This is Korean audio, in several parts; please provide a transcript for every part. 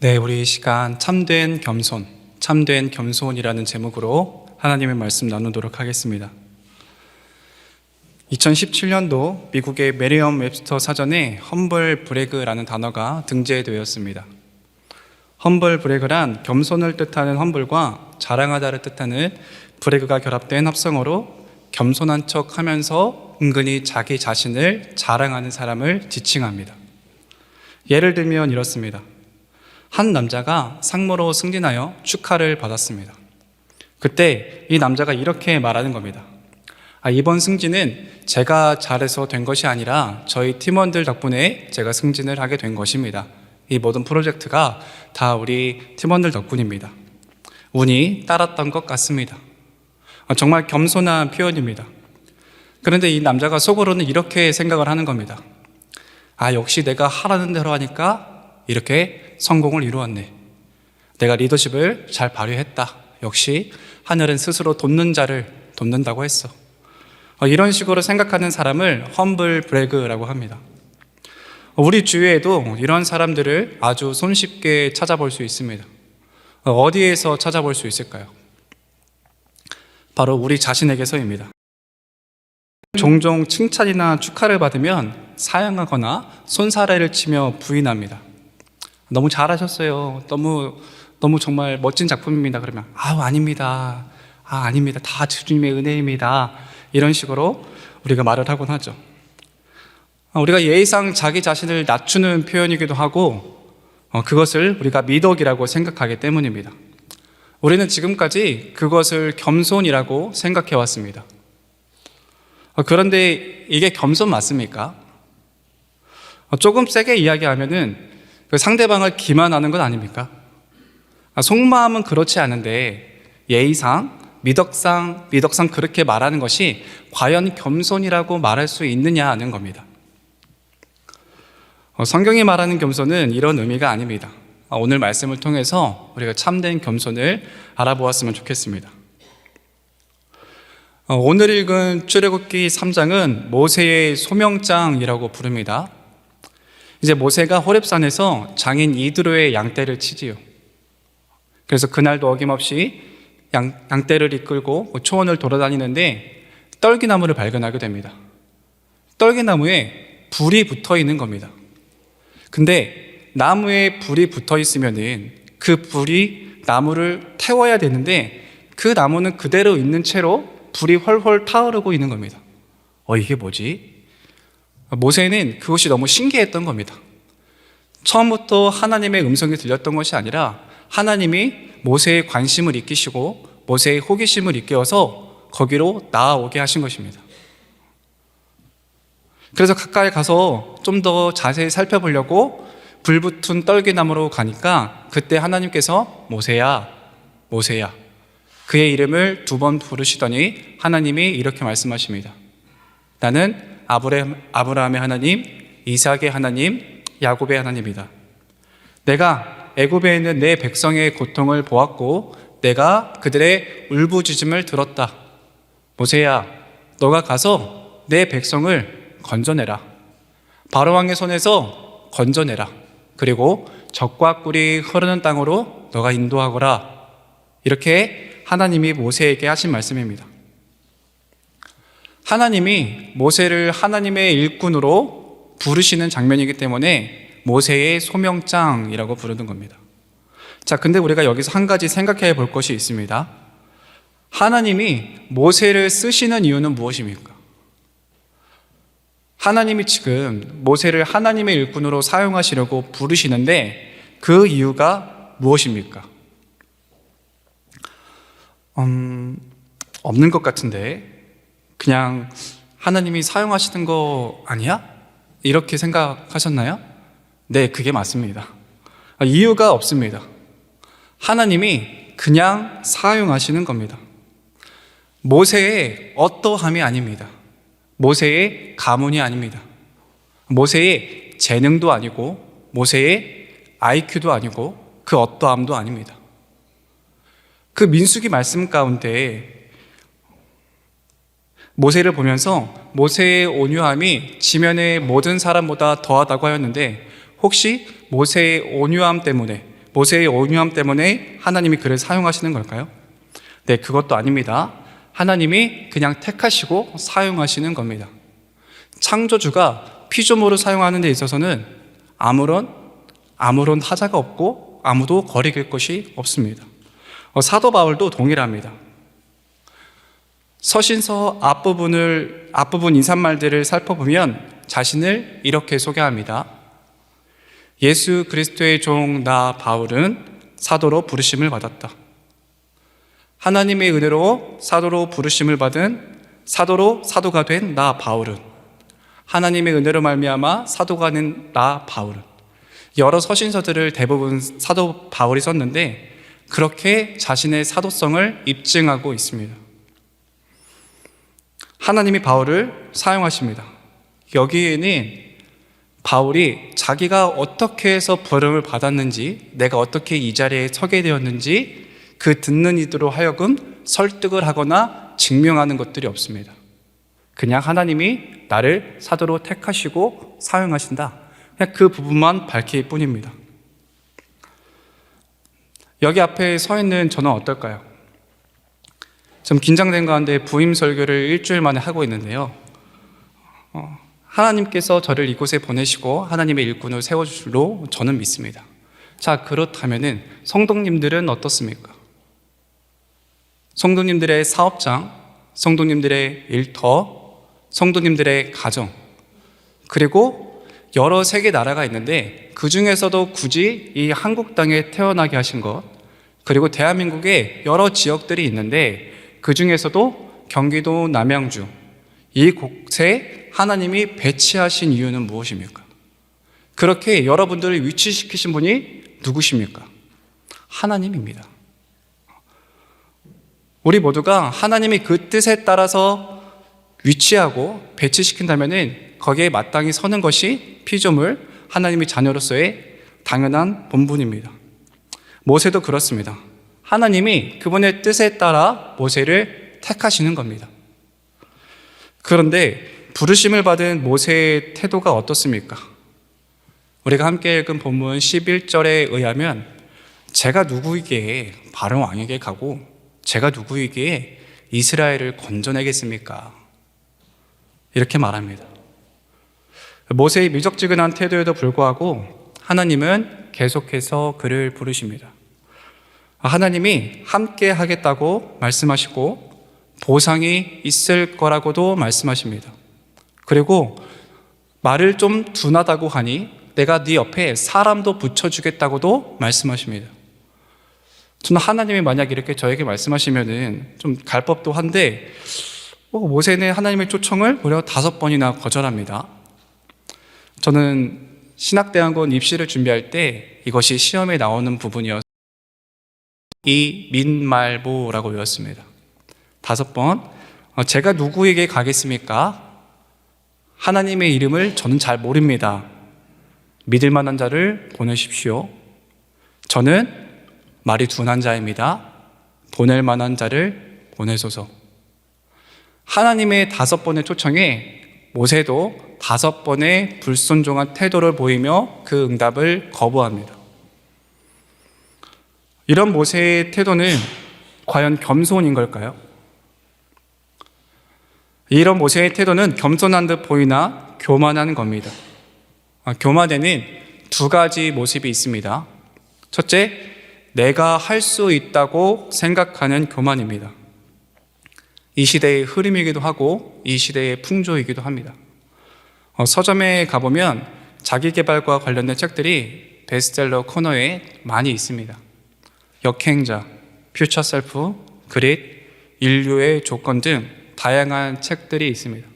네, 우리 이 시간 참된 겸손, 참된 겸손이라는 제목으로 하나님의 말씀 나누도록 하겠습니다. 2017년도 미국의 메리엄 웹스터 사전에 험블 브래그라는 단어가 등재되었습니다. 험블 브래그란 겸손을 뜻하는 험블과 자랑하다를 뜻하는 브래그가 결합된 합성어로 겸손한 척 하면서 은근히 자기 자신을 자랑하는 사람을 지칭합니다. 예를 들면 이렇습니다. 한 남자가 상무로 승진하여 축하를 받았습니다. 그때 이 남자가 이렇게 말하는 겁니다. 이번 승진은 제가 잘해서 된 것이 아니라 저희 팀원들 덕분에 제가 승진을 하게 된 것입니다. 이 모든 프로젝트가 다 우리 팀원들 덕분입니다. 운이 따랐던 것 같습니다. 정말 겸손한 표현입니다. 그런데 이 남자가 속으로는 이렇게 생각을 하는 겁니다. 역시 내가 하라는 대로 하니까 이렇게 성공을 이루었네. 내가 리더십을 잘 발휘했다. 역시 하늘은 스스로 돕는 자를 돕는다고 했어. 이런 식으로 생각하는 사람을 험블 브래그라고 합니다. 우리 주위에도 이런 사람들을 아주 손쉽게 찾아볼 수 있습니다. 어디에서 찾아볼 수 있을까요? 바로 우리 자신에게서입니다. 종종 칭찬이나 축하를 받으면 사양하거나 손사래를 치며 부인합니다. 너무 잘하셨어요. 너무 정말 멋진 작품입니다. 그러면 아닙니다. 아닙니다. 다 주님의 은혜입니다. 이런 식으로 우리가 말을 하곤 하죠. 우리가 예의상 자기 자신을 낮추는 표현이기도 하고 그것을 우리가 미덕이라고 생각하기 때문입니다. 우리는 지금까지 그것을 겸손이라고 생각해 왔습니다. 그런데 이게 겸손 맞습니까? 조금 세게 이야기하면은 그 상대방을 기만하는 건 아닙니까? 속마음은 그렇지 않은데 예의상, 미덕상 그렇게 말하는 것이 과연 겸손이라고 말할 수 있느냐 하는 겁니다. 성경이 말하는 겸손은 이런 의미가 아닙니다. 오늘 말씀을 통해서 우리가 참된 겸손을 알아보았으면 좋겠습니다. 오늘 읽은 출애굽기 3장은 모세의 소명장이라고 부릅니다. 이제 모세가 호렙산에서 장인 이드로의 양떼를 치지요. 그래서 그날도 어김없이 양떼를 이끌고 초원을 돌아다니는데 떨기나무를 발견하게 됩니다. 떨기나무에 불이 붙어 있는 겁니다. 근데 나무에 불이 붙어 있으면은 그 불이 나무를 태워야 되는데 그 나무는 그대로 있는 채로 불이 훨훨 타오르고 있는 겁니다. 이게 뭐지? 모세는 그것이 너무 신기했던 겁니다. 처음부터 하나님의 음성이 들렸던 것이 아니라 하나님이 모세의 관심을 이끄시고 모세의 호기심을 이끌어서 거기로 나아오게 하신 것입니다. 그래서 가까이 가서 좀 더 자세히 살펴보려고 불붙은 떨기나무로 가니까 그때 하나님께서 모세야, 모세야, 그의 이름을 2번 부르시더니 하나님이 이렇게 말씀하십니다. 나는 아브라함의 하나님, 이삭의 하나님, 야곱의 하나님이다. 내가 애굽에 있는 내 백성의 고통을 보았고 내가 그들의 울부짖음을 들었다. 모세야, 너가 가서 내 백성을 건져내라. 바로왕의 손에서 건져내라. 그리고 젖과 꿀이 흐르는 땅으로 너가 인도하거라. 이렇게 하나님이 모세에게 하신 말씀입니다. 하나님이 모세를 하나님의 일꾼으로 부르시는 장면이기 때문에 모세의 소명장이라고 부르는 겁니다. 근데 우리가 여기서 한 가지 생각해 볼 것이 있습니다. 하나님이 모세를 쓰시는 이유는 무엇입니까? 하나님이 지금 모세를 하나님의 일꾼으로 사용하시려고 부르시는데 그 이유가 무엇입니까? 없는 것 같은데 그냥 하나님이 사용하시는 거 아니야? 이렇게 생각하셨나요? 네, 그게 맞습니다. 이유가 없습니다. 하나님이 그냥 사용하시는 겁니다. 모세의 어떠함이 아닙니다. 모세의 가문이 아닙니다. 모세의 재능도 아니고 모세의 IQ도 아니고 그 어떠함도 아닙니다. 그 민수기 말씀 가운데 모세를 보면서 모세의 온유함이 지면의 모든 사람보다 더하다고 하였는데 혹시 모세의 온유함 때문에 모세의 온유함 때문에 하나님이 그를 사용하시는 걸까요? 네, 그것도 아닙니다. 하나님이 그냥 택하시고 사용하시는 겁니다. 창조주가 피조물을 사용하는 데 있어서는 아무런 하자가 없고 아무도 거리낄 것이 없습니다. 사도 바울도 동일합니다. 서신서 앞부분 인사말들을 살펴보면 자신을 이렇게 소개합니다. 예수 그리스도의 종 나 바울은 사도로 부르심을 받았다. 하나님의 은혜로 사도로 부르심을 받은 사도가 된 나 바울은, 하나님의 은혜로 말미암아 사도가 된 나 바울은, 여러 서신서들을 대부분 사도 바울이 썼는데 그렇게 자신의 사도성을 입증하고 있습니다. 하나님이 바울을 사용하십니다. 여기에는 바울이 자기가 어떻게 해서 부름을 받았는지, 내가 어떻게 이 자리에 서게 되었는지 그 듣는 이들로 하여금 설득을 하거나 증명하는 것들이 없습니다. 그냥 하나님이 나를 사도로 택하시고 사용하신다, 그냥 그 부분만 밝힐 뿐입니다. 여기 앞에 서 있는 저는 어떨까요? 좀 긴장된 가운데 부임 설교를 일주일 만에 하고 있는데요. 하나님께서 저를 이곳에 보내시고 하나님의 일꾼을 세워주실로 저는 믿습니다. 자, 그렇다면은 성도님들은 어떻습니까? 성도님들의 사업장, 성도님들의 일터, 성도님들의 가정, 그리고 여러 세계 나라가 있는데 그 중에서도 굳이 이 한국 땅에 태어나게 하신 것, 그리고 대한민국에 여러 지역들이 있는데 그 중에서도 경기도 남양주, 이곳에 하나님이 배치하신 이유는 무엇입니까? 그렇게 여러분들을 위치시키신 분이 누구십니까? 하나님입니다. 우리 모두가 하나님이 그 뜻에 따라서 위치하고 배치시킨다면 거기에 마땅히 서는 것이 피조물, 하나님의 자녀로서의 당연한 본분입니다. 모세도 그렇습니다. 하나님이 그분의 뜻에 따라 모세를 택하시는 겁니다. 그런데 부르심을 받은 모세의 태도가 어떻습니까? 우리가 함께 읽은 본문 11절에 의하면 제가 누구이기에 바로 왕에게 가고 제가 누구이기에 이스라엘을 건져내겠습니까? 이렇게 말합니다. 모세의 미적지근한 태도에도 불구하고 하나님은 계속해서 그를 부르십니다. 하나님이 함께 하겠다고 말씀하시고 보상이 있을 거라고도 말씀하십니다. 그리고 말을 좀 둔하다고 하니 내가 네 옆에 사람도 붙여주겠다고도 말씀하십니다. 저는 하나님이 만약 이렇게 저에게 말씀하시면은 좀 갈 법도 한데 모세는 하나님의 초청을 무려 5번이나 거절합니다. 저는 신학대학원 입시를 준비할 때 이것이 시험에 나오는 부분이어서 이 민말보라고 외웠습니다. 5번, 제가 누구에게 가겠습니까? 하나님의 이름을 저는 잘 모릅니다. 믿을 만한 자를 보내십시오. 저는 말이 둔한 자입니다. 보낼 만한 자를 보내소서. 하나님의 5번의 초청에 모세도 5번의 불순종한 태도를 보이며 그 응답을 거부합니다. 이런 모세의 태도는 과연 겸손인 걸까요? 이런 모세의 태도는 겸손한 듯 보이나 교만한 겁니다. 교만에는 2가지 모습이 있습니다. 첫째, 내가 할 수 있다고 생각하는 교만입니다. 이 시대의 흐름이기도 하고 이 시대의 풍조이기도 합니다. 서점에 가보면 자기계발과 관련된 책들이 베스트셀러 코너에 많이 있습니다. 역행자, 퓨처 셀프, 그릿, 인류의 조건 등 다양한 책들이 있습니다.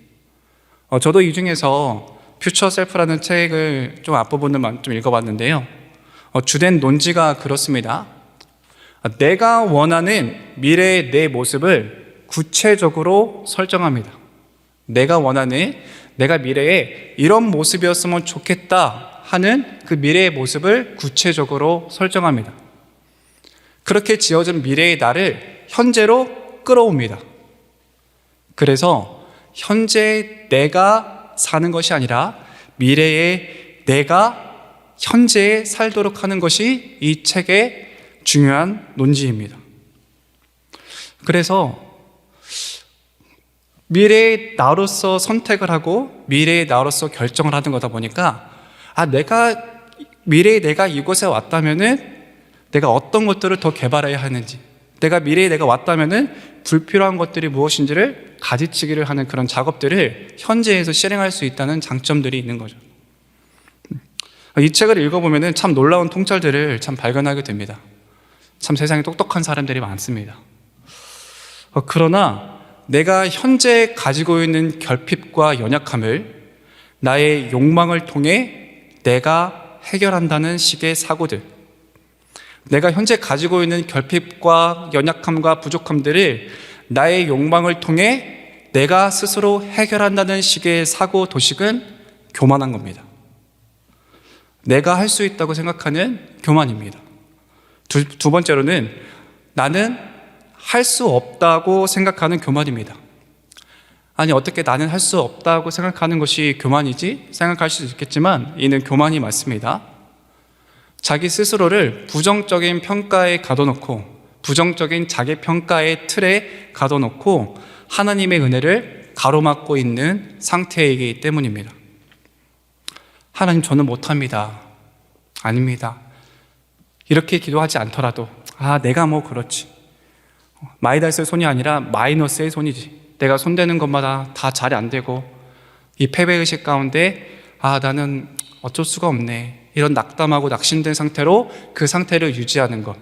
저도 이 중에서 퓨처 셀프라는 책을 좀 앞부분을 좀 읽어봤는데요. 주된 논지가 그렇습니다. 내가 원하는 미래의 내 모습을 구체적으로 설정합니다. 내가 원하는 내가 미래에 이런 모습이었으면 좋겠다 하는 그 미래의 모습을 구체적으로 설정합니다. 그렇게 지어진 미래의 나를 현재로 끌어옵니다. 그래서 현재 내가 사는 것이 아니라 미래에 내가 현재에 살도록 하는 것이 이 책의 중요한 논지입니다. 그래서 미래의 나로서 선택을 하고 미래의 나로서 결정을 하는 거다 보니까 미래에 내가 이곳에 왔다면은 내가 어떤 것들을 더 개발해야 하는지, 내가 미래에 내가 왔다면은 불필요한 것들이 무엇인지를 가지치기를 하는 그런 작업들을 현재에서 실행할 수 있다는 장점들이 있는 거죠. 이 책을 읽어보면은 참 놀라운 통찰들을 참 발견하게 됩니다. 참 세상에 똑똑한 사람들이 많습니다. 그러나 내가 현재 가지고 있는 결핍과 연약함을 나의 욕망을 통해 내가 해결한다는 식의 사고들, 내가 현재 가지고 있는 결핍과 연약함과 부족함들을 나의 욕망을 통해 내가 스스로 해결한다는 식의 사고 도식은 교만한 겁니다. 내가 할 수 있다고 생각하는 교만입니다. 두 번째로는 나는 할 수 없다고 생각하는 교만입니다. 아니, 어떻게 나는 할 수 없다고 생각하는 것이 교만이지? 생각할 수도 있겠지만 이는 교만이 맞습니다. 자기 스스로를 부정적인 평가에 가둬놓고, 부정적인 자기 평가의 틀에 가둬놓고 하나님의 은혜를 가로막고 있는 상태이기 때문입니다. 하나님, 저는 못합니다. 아닙니다. 이렇게 기도하지 않더라도 내가 뭐 그렇지, 마이너스의 손이 아니라 마이너스의 손이지, 내가 손대는 것마다 다 잘 안 되고 이 패배의식 가운데 나는 어쩔 수가 없네, 이런 낙담하고 낙심된 상태로 그 상태를 유지하는 것,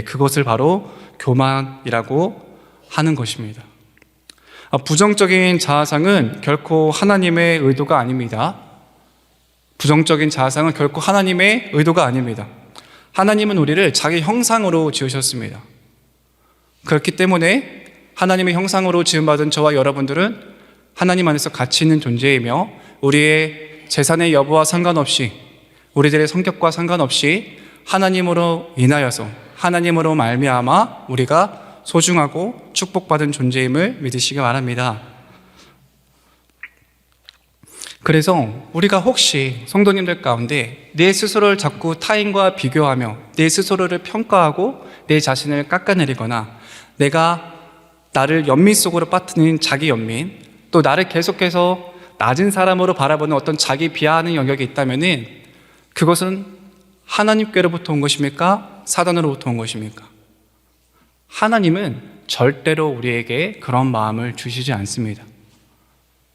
그것을 바로 교만이라고 하는 것입니다. 부정적인 자아상은 결코 하나님의 의도가 아닙니다. 부정적인 자아상은 결코 하나님의 의도가 아닙니다. 하나님은 우리를 자기 형상으로 지으셨습니다. 그렇기 때문에 하나님의 형상으로 지음받은 저와 여러분들은 하나님 안에서 가치 있는 존재이며, 우리의 재산의 여부와 상관없이, 우리들의 성격과 상관없이 하나님으로 인하여서, 하나님으로 말미암아 우리가 소중하고 축복받은 존재임을 믿으시기 바랍니다. 그래서 우리가 혹시 성도님들 가운데 내 스스로를 자꾸 타인과 비교하며 내 스스로를 평가하고 내 자신을 깎아내리거나 내가 나를 연민 속으로 빠뜨린 자기 연민, 또 나를 계속해서 낮은 사람으로 바라보는 어떤 자기 비하하는 영역이 있다면은 그것은 하나님께로부터 온 것입니까? 사단으로부터 온 것입니까? 하나님은 절대로 우리에게 그런 마음을 주시지 않습니다.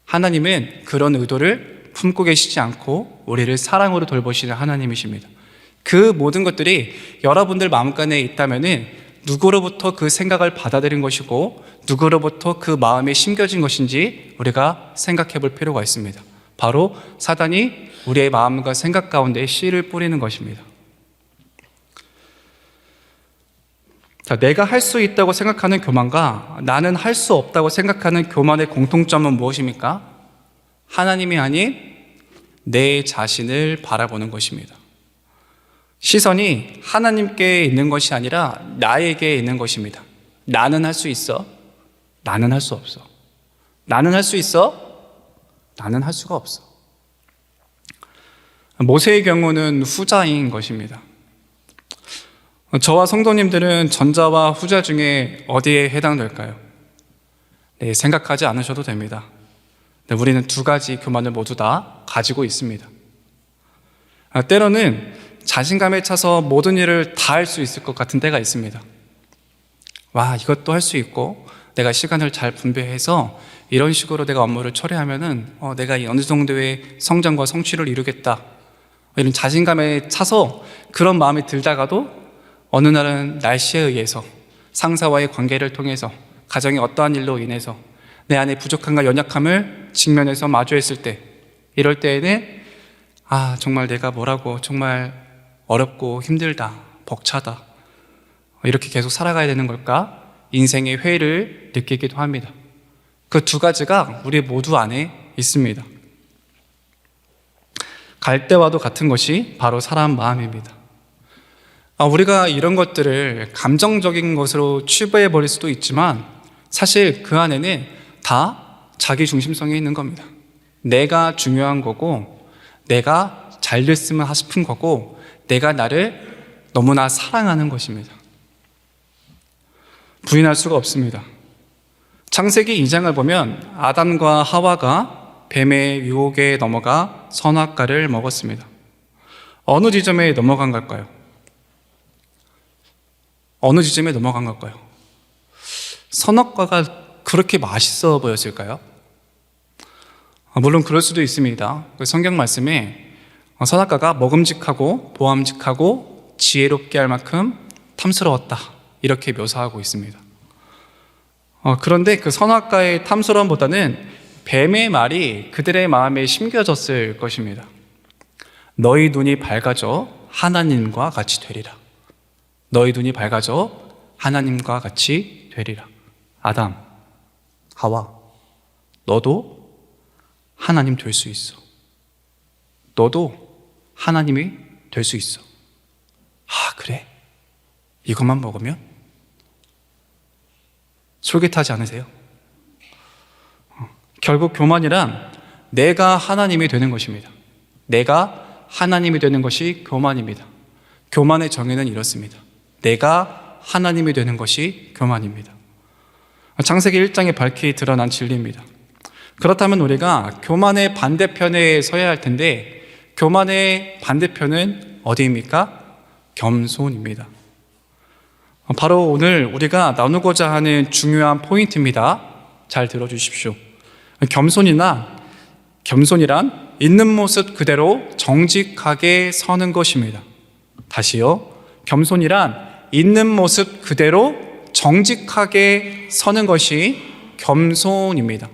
하나님은 그런 의도를 품고 계시지 않고 우리를 사랑으로 돌보시는 하나님이십니다. 그 모든 것들이 여러분들 마음간에 있다면은 누구로부터 그 생각을 받아들인 것이고 누구로부터 그 마음에 심겨진 것인지 우리가 생각해 볼 필요가 있습니다. 바로 사단이 우리의 마음과 생각 가운데 씨를 뿌리는 것입니다. 자, 내가 할 수 있다고 생각하는 교만과 나는 할 수 없다고 생각하는 교만의 공통점은 무엇입니까? 하나님이 아닌 내 자신을 바라보는 것입니다. 시선이 하나님께 있는 것이 아니라 나에게 있는 것입니다. 나는 할 수 있어. 나는 할 수 없어. 나는 할 수 있어. 나는 할 수가 없어. 모세의 경우는 후자인 것입니다. 저와 성도님들은 전자와 후자 중에 어디에 해당될까요? 생각하지 않으셔도 됩니다. 우리는 두 가지 교만을 모두 다 가지고 있습니다. 때로는 자신감에 차서 모든 일을 다 할 수 있을 것 같은 때가 있습니다. 이것도 할 수 있고 내가 시간을 잘 분배해서 이런 식으로 내가 업무를 처리하면은 내가 어느 정도의 성장과 성취를 이루겠다, 이런 자신감에 차서 그런 마음이 들다가도 어느 날은 날씨에 의해서, 상사와의 관계를 통해서, 가정의 어떠한 일로 인해서 내 안에 부족함과 연약함을 직면해서 마주했을 때, 이럴 때에는 정말 내가 뭐라고, 정말 어렵고 힘들다, 벅차다, 이렇게 계속 살아가야 되는 걸까? 인생의 회의를 느끼기도 합니다. 그 두 가지가 우리 모두 안에 있습니다. 갈대와도 같은 것이 바로 사람 마음입니다. 우리가 이런 것들을 감정적인 것으로 치부해버릴 수도 있지만 사실 그 안에는 다 자기 중심성이 있는 겁니다. 내가 중요한 거고 내가 잘 됐으면 싶은 거고 내가 나를 너무나 사랑하는 것입니다. 부인할 수가 없습니다. 창세기 2장을 보면 아담과 하와가 뱀의 유혹에 넘어가 선악과를 먹었습니다. 어느 지점에 넘어간 걸까요? 어느 지점에 넘어간 걸까요? 선악과가 그렇게 맛있어 보였을까요? 물론 그럴 수도 있습니다. 성경 말씀에 선악과가 먹음직하고 보암직하고 지혜롭게 할 만큼 탐스러웠다, 이렇게 묘사하고 있습니다. 그런데 그 선악과의 탐스러움보다는 뱀의 말이 그들의 마음에 심겨졌을 것입니다. 너희 눈이 밝아져 하나님과 같이 되리라. 너희 눈이 밝아져 하나님과 같이 되리라. 아담, 하와, 너도 하나님 될 수 있어. 너도 하나님이 될 수 있어. 아, 그래? 이것만 먹으면? 솔깃하지 않으세요? 결국 교만이란 내가 하나님이 되는 것입니다. 내가 하나님이 되는 것이 교만입니다. 교만의 정의는 이렇습니다. 내가 하나님이 되는 것이 교만입니다. 창세기 1장에 밝히 드러난 진리입니다. 그렇다면 우리가 교만의 반대편에 서야 할 텐데, 교만의 반대편은 어디입니까? 겸손입니다. 바로 오늘 우리가 나누고자 하는 중요한 포인트입니다. 잘 들어주십시오. 겸손이란 있는 모습 그대로 정직하게 서는 것입니다. 다시요. 겸손이란 있는 모습 그대로 정직하게 서는 것이 겸손입니다.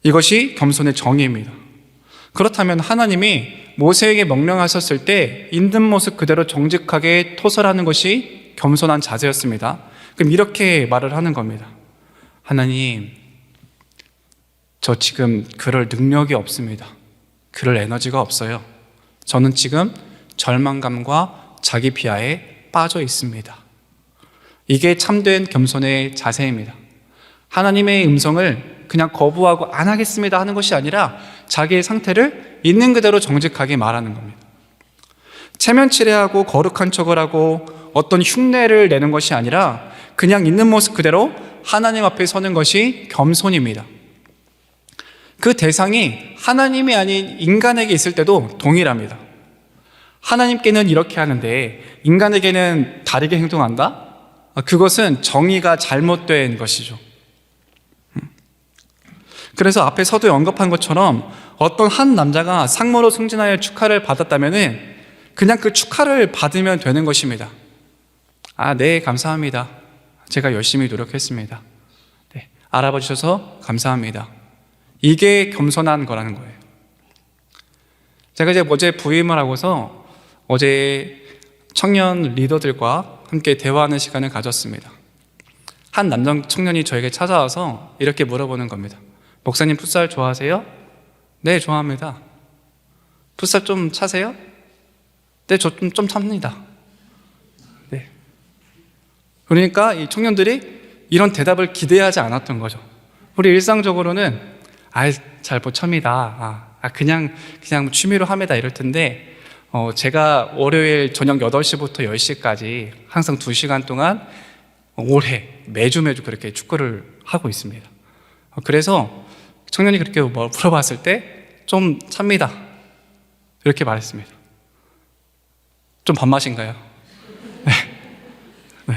이것이 겸손의 정의입니다. 그렇다면 하나님이 모세에게 명령하셨을 때 있는 모습 그대로 정직하게 토설하는 것이 겸손한 자세였습니다. 그럼 이렇게 말을 하는 겁니다. 하나님, 저 지금 그럴 능력이 없습니다. 그럴 에너지가 없어요. 저는 지금 절망감과 자기 비하에 빠져 있습니다. 이게 참된 겸손의 자세입니다. 하나님의 음성을 그냥 거부하고 안 하겠습니다 하는 것이 아니라 자기의 상태를 있는 그대로 정직하게 말하는 겁니다. 체면치레하고 거룩한 척을 하고 어떤 흉내를 내는 것이 아니라 그냥 있는 모습 그대로 하나님 앞에 서는 것이 겸손입니다. 그 대상이 하나님이 아닌 인간에게 있을 때도 동일합니다. 하나님께는 이렇게 하는데 인간에게는 다르게 행동한다? 그것은 정의가 잘못된 것이죠. 그래서 앞에 서두에 언급한 것처럼 어떤 한 남자가 상무로 승진하여 축하를 받았다면 그냥 그 축하를 받으면 되는 것입니다. 아, 네, 감사합니다. 제가 열심히 노력했습니다. 네, 알아봐 주셔서 감사합니다. 이게 겸손한 거라는 거예요. 제가 이제 어제 부임을 하고서 어제 청년 리더들과 함께 대화하는 시간을 가졌습니다. 한 남성 청년이 저에게 찾아와서 이렇게 물어보는 겁니다. 목사님, 풋살 좋아하세요? 네, 좋아합니다. 풋살 좀 차세요? 네, 저 좀 찹니다. 네. 그러니까 이 청년들이 이런 대답을 기대하지 않았던 거죠. 우리 일상적으로는 잘 못 찹니다. 그냥 취미로 합니다. 이럴 텐데 제가 월요일 저녁 8시부터 10시까지 항상 2시간 동안 올해 매주 그렇게 축구를 하고 있습니다. 그래서 청년이 그렇게 물어봤을 때 좀 찹니다. 이렇게 말했습니다. 좀 밥맛인가요? 네.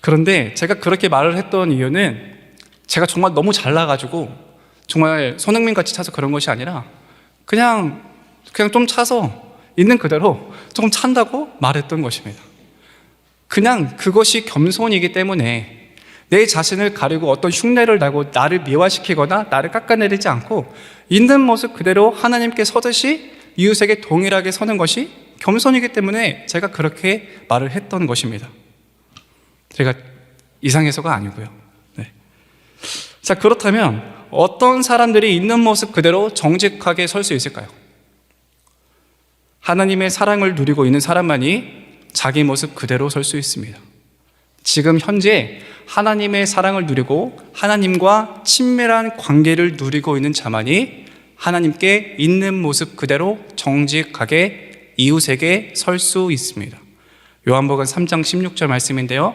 그런데 제가 그렇게 말을 했던 이유는 제가 정말 너무 잘나가지고 정말 손흥민 같이 차서 그런 것이 아니라 그냥 좀 차서 있는 그대로 조금 찬다고 말했던 것입니다. 그냥 그것이 겸손이기 때문에 내 자신을 가리고 어떤 흉내를 내고 나를 미화시키거나 나를 깎아내리지 않고 있는 모습 그대로 하나님께 서듯이 이웃에게 동일하게 서는 것이 겸손이기 때문에 제가 그렇게 말을 했던 것입니다. 제가 이상해서가 아니고요. 네. 자, 그렇다면 어떤 사람들이 있는 모습 그대로 정직하게 설 수 있을까요? 하나님의 사랑을 누리고 있는 사람만이 자기 모습 그대로 설 수 있습니다. 지금 현재 하나님의 사랑을 누리고 하나님과 친밀한 관계를 누리고 있는 자만이 하나님께 있는 모습 그대로 정직하게 이웃에게 설 수 있습니다. 요한복음 3장 16절 말씀인데요,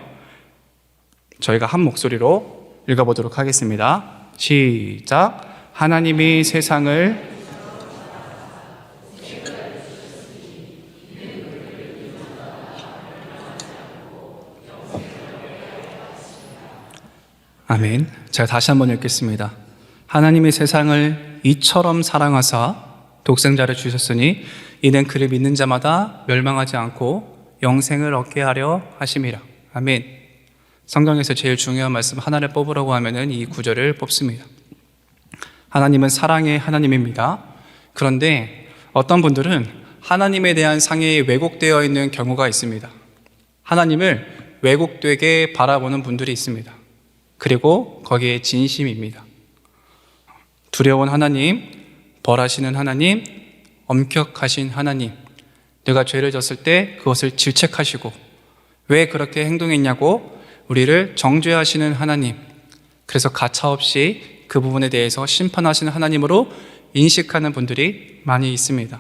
저희가 한 목소리로 읽어보도록 하겠습니다. 시작. 하나님이 세상을 아멘. 제가 다시 한번 읽겠습니다. 하나님이 세상을 이처럼 사랑하사 독생자를 주셨으니 이는 그를 믿는 자마다 멸망하지 않고 영생을 얻게 하려 하심이라. 아멘. 성경에서 제일 중요한 말씀 하나를 뽑으라고 하면은 이 구절을 뽑습니다. 하나님은 사랑의 하나님입니다. 그런데 어떤 분들은 하나님에 대한 상이 왜곡되어 있는 경우가 있습니다. 하나님을 왜곡되게 바라보는 분들이 있습니다. 그리고 거기에 진심입니다. 두려운 하나님, 벌하시는 하나님, 엄격하신 하나님, 내가 죄를 졌을 때 그것을 질책하시고 왜 그렇게 행동했냐고 우리를 정죄하시는 하나님, 그래서 가차없이 그 부분에 대해서 심판하시는 하나님으로 인식하는 분들이 많이 있습니다.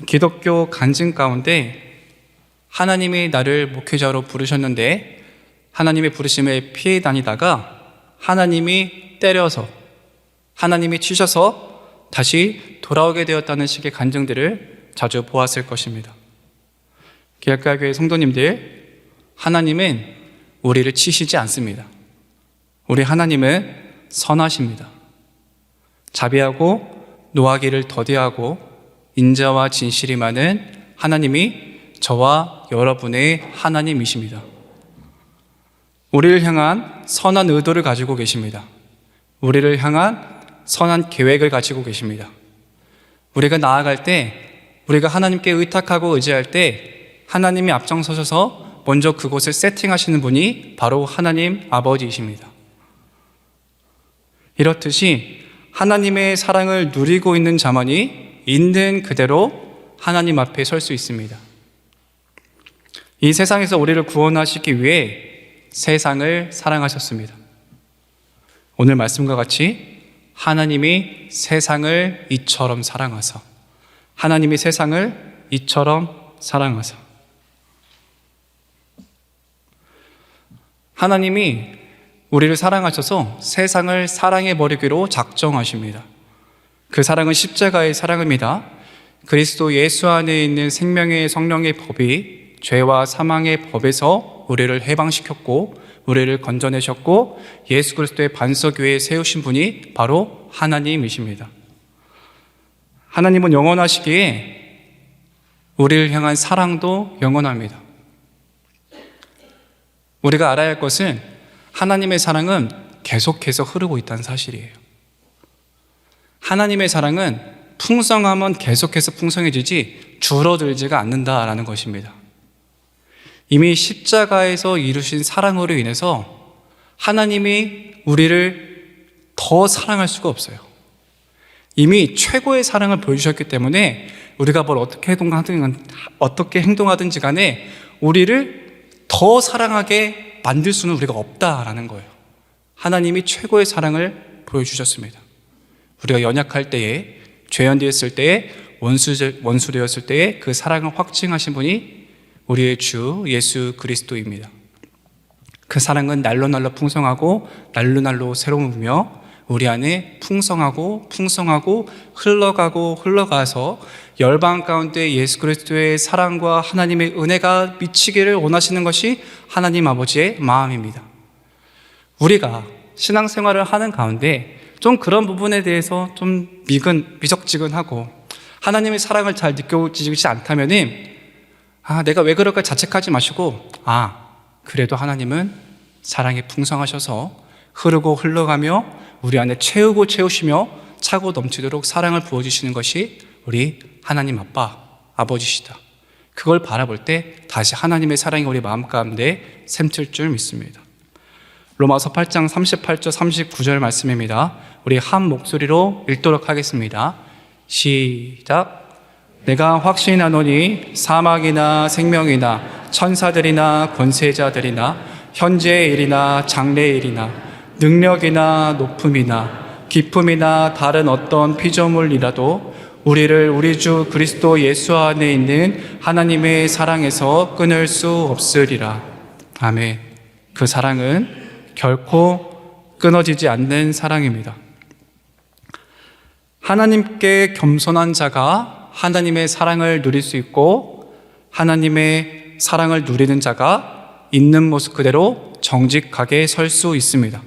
기독교 간증 가운데 하나님이 나를 목회자로 부르셨는데 하나님의 부르심에 피해 다니다가 하나님이 때려서, 하나님이 치셔서 다시 돌아오게 되었다는 식의 간증들을 자주 보았을 것입니다. 기독교회 성도님들, 하나님은 우리를 치시지 않습니다. 우리 하나님은 선하십니다. 자비하고 노하기를 더디하고 인자와 진실이 많은 하나님이 저와 여러분의 하나님이십니다. 우리를 향한 선한 의도를 가지고 계십니다. 우리를 향한 선한 계획을 가지고 계십니다. 우리가 나아갈 때, 우리가 하나님께 의탁하고 의지할 때 하나님이 앞장서셔서 먼저 그곳을 세팅하시는 분이 바로 하나님 아버지이십니다. 이렇듯이 하나님의 사랑을 누리고 있는 자만이 있는 그대로 하나님 앞에 설 수 있습니다. 이 세상에서 우리를 구원하시기 위해 세상을 사랑하셨습니다. 오늘 말씀과 같이 하나님이 세상을 이처럼 사랑하사, 하나님이 세상을 이처럼 사랑하사, 하나님이 우리를 사랑하셔서 세상을 사랑해버리기로 작정하십니다. 그 사랑은 십자가의 사랑입니다. 그리스도 예수 안에 있는 생명의 성령의 법이 죄와 사망의 법에서 우리를 해방시켰고 우리를 건져내셨고 예수 그리스도의 반석 위에 세우신 분이 바로 하나님이십니다. 하나님은 영원하시기에 우리를 향한 사랑도 영원합니다. 우리가 알아야 할 것은 하나님의 사랑은 계속해서 흐르고 있다는 사실이에요. 하나님의 사랑은 풍성하면 계속해서 풍성해지지 줄어들지가 않는다라는 것입니다. 이미 십자가에서 이루신 사랑으로 인해서 하나님이 우리를 더 사랑할 수가 없어요. 이미 최고의 사랑을 보여주셨기 때문에 우리가 뭘 어떻게 행동하든지 간에 우리를 더 사랑하게 만들 수는 우리가 없다라는 거예요. 하나님이 최고의 사랑을 보여주셨습니다. 우리가 연약할 때에, 죄연되었을 때에, 원수 되었을 때에 그 사랑을 확증하신 분이 우리의 주 예수 그리스도입니다. 그 사랑은 날로 풍성하고 날로 새로우며 우리 안에 풍성하고 흘러가서 열방 가운데 예수 그리스도의 사랑과 하나님의 은혜가 미치기를 원하시는 것이 하나님 아버지의 마음입니다. 우리가 신앙생활을 하는 가운데 좀 그런 부분에 대해서 좀 미적지근하고 하나님의 사랑을 잘 느껴지지 않다면은 내가 왜 그럴까 자책하지 마시고 그래도 하나님은 사랑이 풍성하셔서 흐르고 흘러가며 우리 안에 채우시며 차고 넘치도록 사랑을 부어주시는 것이 우리 하나님 아버지시다. 그걸 바라볼 때 다시 하나님의 사랑이 우리 마음 가운데 샘칠 줄 믿습니다. 로마서 8장 38절 39절 말씀입니다. 우리 한 목소리로 읽도록 하겠습니다. 시작. 내가 확신하노니 사망이나 생명이나 천사들이나 권세자들이나 현재의 일이나 장래의 일이나 능력이나 높음이나 기쁨이나 다른 어떤 피조물이라도 우리를 우리 주 그리스도 예수 안에 있는 하나님의 사랑에서 끊을 수 없으리라. 아멘. 그 사랑은 결코 끊어지지 않는 사랑입니다. 하나님께 겸손한 자가 하나님의 사랑을 누릴 수 있고, 하나님의 사랑을 누리는 자가 있는 모습 그대로 정직하게 설 수 있습니다.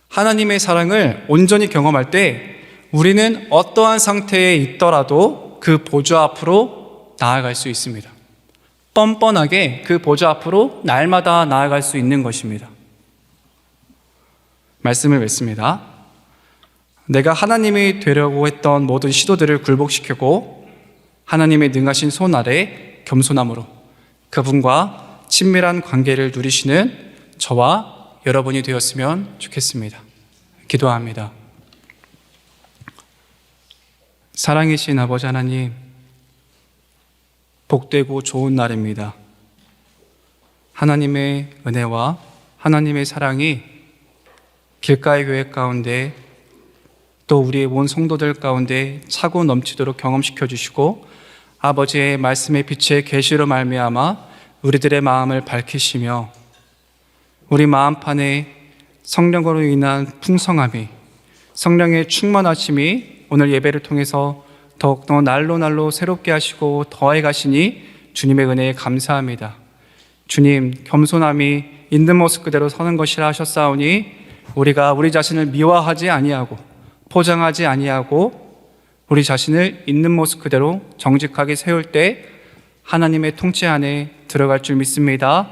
하나님의 사랑을 온전히 경험할 때 우리는 어떠한 상태에 있더라도 그 보좌 앞으로 나아갈 수 있습니다. 뻔뻔하게 그 보좌 앞으로 날마다 나아갈 수 있는 것입니다. 말씀을 맺습니다. 내가 하나님이 되려고 했던 모든 시도들을 굴복시키고 하나님의 능하신 손 아래 겸손함으로 그분과 친밀한 관계를 누리시는 저와 여러분이 되었으면 좋겠습니다. 기도합니다. 사랑이신 아버지 하나님, 복되고 좋은 날입니다. 하나님의 은혜와 하나님의 사랑이 길가의 교회 가운데 또 우리의 온 성도들 가운데 차고 넘치도록 경험시켜 주시고, 아버지의 말씀의 빛의 계시로 말미암아 우리들의 마음을 밝히시며 우리 마음판에 성령으로 인한 풍성함이, 성령의 충만하심이 오늘 예배를 통해서 더욱더 날로 새롭게 하시고 더해 가시니 주님의 은혜에 감사합니다. 주님, 겸손함이 있는 모습 그대로 서는 것이라 하셨사오니 우리가 우리 자신을 미화하지 아니하고 포장하지 아니하고 우리 자신을 있는 모습 그대로 정직하게 세울 때 하나님의 통치 안에 들어갈 줄 믿습니다.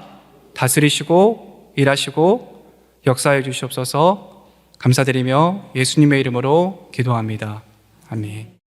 다스리시고 일하시고 역사해 주시옵소서. 감사드리며 예수님의 이름으로 기도합니다. 아멘.